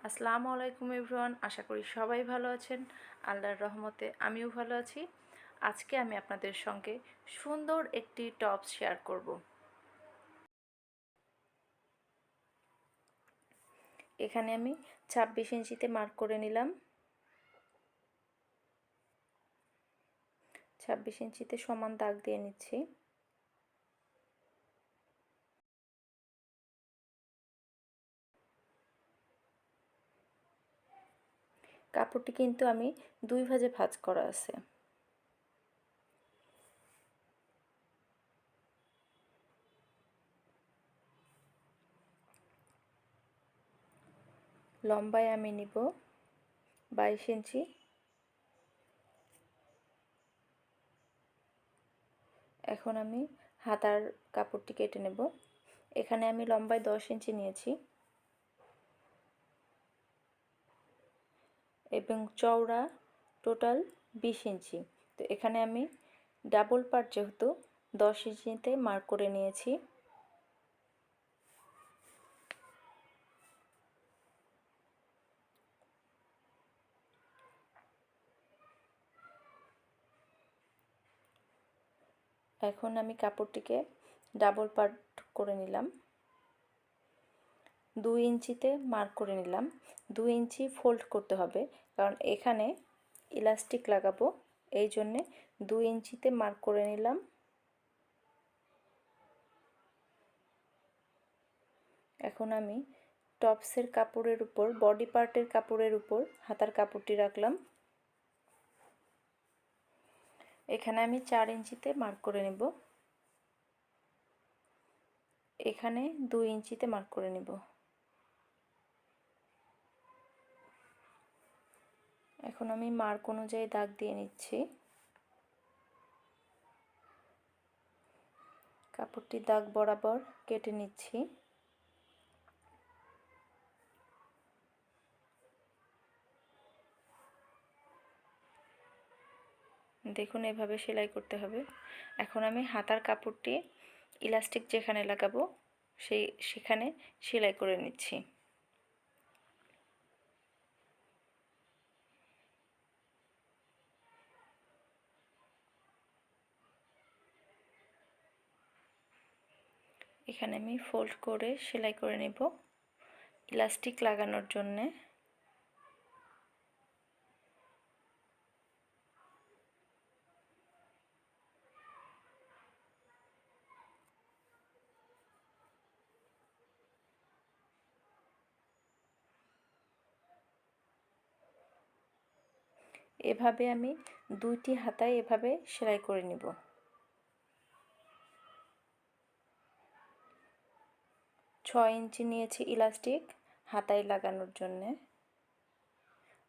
আসসালামু আলাইকুম এভরিওয়ান, আশা করি সবাই ভালো আছেন। আল্লাহর রহমতে আমিও ভালো আছি। আজকে আমি আপনাদের সঙ্গে সুন্দর একটি টপস শেয়ার করব। এখানে আমি 26 ইঞ্চিতে মার্ক করে নিলাম। 26 ইঞ্চিতে সমান দাগ দিয়ে নিচ্ছি। কাপড়টি কিন্তু আমি দুই ভাঁজে ভাঁজ করা আছে। লম্বায় আমি নিব 22 ইঞ্চি। এখন আমি হাতার কাপড়টি কেটে নেব। এখানে আমি লম্বায় 10 ইঞ্চি নিয়েছি এবং চওড়া টোটাল 20 ইঞ্চি। তো এখানে আমি ডাবল পার্ট যেহেতু 10 ইঞ্চিতে মার্ক করে নিয়েছি। এখন আমি কাপড়টিকে ডাবল পার্ট করে নিলাম। 2 ইঞ্চিতে মার্ক করে নিলাম। 2 ইঞ্চি ফোল্ড করতে হবে, কারণ এখানে ইলাস্টিক লাগাবো, এই জন্যে 2 ইঞ্চিতে মার্ক করে নিলাম। এখন আমি টপসের কাপড়ের উপর, বডি পার্টের কাপড়ের উপর হাতার কাপড়টি রাখলাম। এখানে আমি 4 ইঞ্চিতে মার্ক করে নেব। এখানে 2 ইঞ্চিতে মার্ক করে নেব। এখন আমি মার্ক অনুযায়ী দাগ দিয়ে নিচ্ছি। কাপড়টি দাগ বরাবর কেটে নিচ্ছি। দেখুন, এভাবে সেলাই করতে হবে। এখন আমি হাতার কাপড়টি ইলাস্টিক যেখানে লাগাবো সেখানে সেলাই করে নিচ্ছি। এখানে আমি ফোল্ড করে সেলাই করে নেব ইলাস্টিক লাগানোর জন্যে। এভাবে আমি দুইটি হাতায় এভাবে সেলাই করে নেব। 6 ইঞ্চি নিয়েছি ইলাস্টিক হাতায় লাগানোর জন্যে।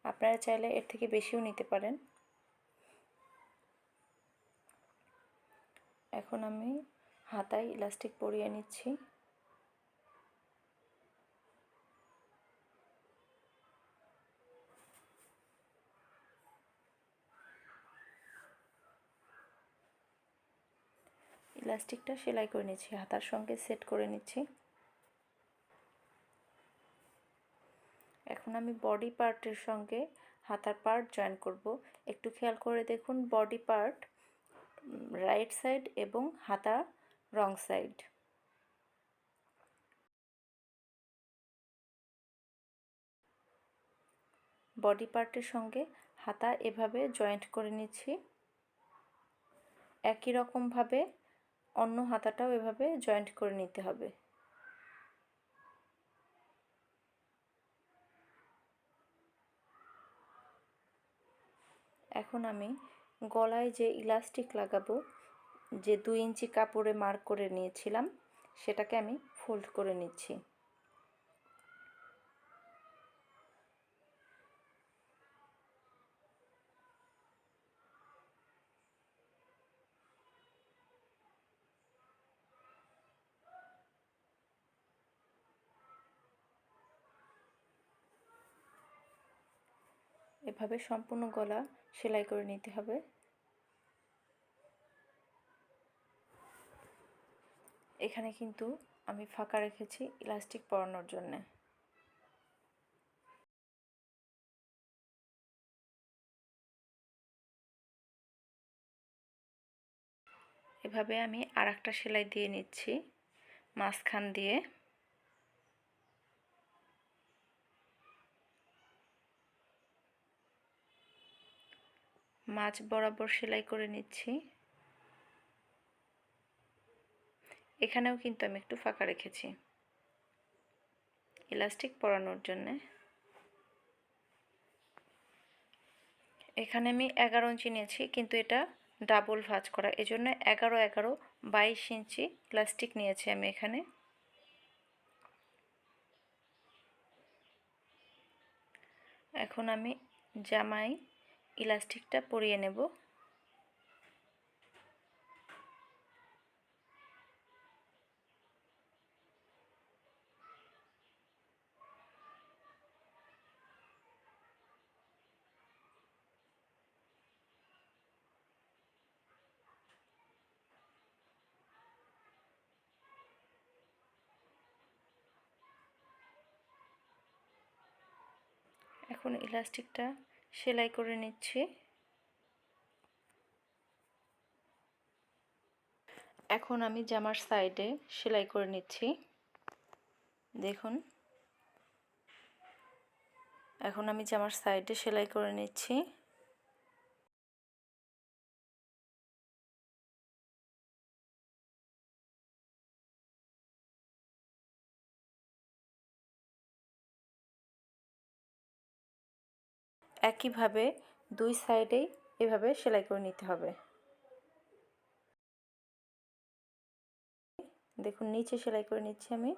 আপনারা চাইলে এর থেকে বেশিও নিতে পারেন। এখন আমি হাতায় ইলাস্টিক পরিয়ে নিচ্ছি। ইলাস্টিকটা সেলাই করে নিচ্ছি, হাতার সঙ্গে সেট করে নিচ্ছি। এখন আমি বডি পার্টের সঙ্গে হাতার পার্ট জয়েন করব। একটু খেয়াল করে দেখুন, বডি পার্ট রাইট সাইড এবং হাতা রং সাইড। বডি পার্টের সঙ্গে হাতা এভাবে জয়েন্ট করে নিচ্ছি। একই রকমভাবে অন্য হাতাটাও এভাবে জয়েন্ট করে নিতে হবে। এখন আমি গলায় যে ইলাস্টিক লাগাবো, যে 2 ইঞ্চি কাপড়ে মার্ক করে নিয়েছিলাম, সেটাকে আমি ফোল্ড করে নিচ্ছি। এভাবে সম্পূর্ণ গলা সেলাই করে নিতে হবে। এখানে কিন্তু আমি ফাঁকা রেখেছি ইলাস্টিক পরানোর জন্যে। এভাবে আমি আরেকটা সেলাই দিয়ে নিচ্ছি মাঝখান দিয়ে। মাঝ বরাবর সেলাই করে নিচ্ছি। এখানেও কিন্তু আমি একটু ফাঁকা রেখেছি ইলাস্টিক পরানোর জন্যে। এখানে আমি 11 ইঞ্চি নিয়েছি, কিন্তু এটা ডাবল ভাঁজ করা, এজন্য 11 11 22 ইঞ্চি ইলাস্টিক নিয়েছি আমি এখানে। এখন আমি জামায় ইলাস্টিকটা পরিয়ে নেব। এখন ইলাস্টিকটা সেলাই করে নিচ্ছি। এখন আমি জামার সাইডে সেলাই করে নিচ্ছি। দেখুন, এখন আমি জামার সাইডে সেলাই করে নিচ্ছি। একইভাবে দুই সাইডেই এভাবে সেলাই করে নিতে হবে। দেখুন, নিচে সেলাই করে নিচ্ছি আমি।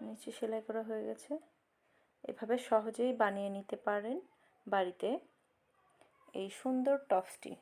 নিচে সেলাই করা হয়ে গেছে। এভাবে সহজেই বানিয়ে নিতে পারেন বাড়িতে এই সুন্দর টপসটি।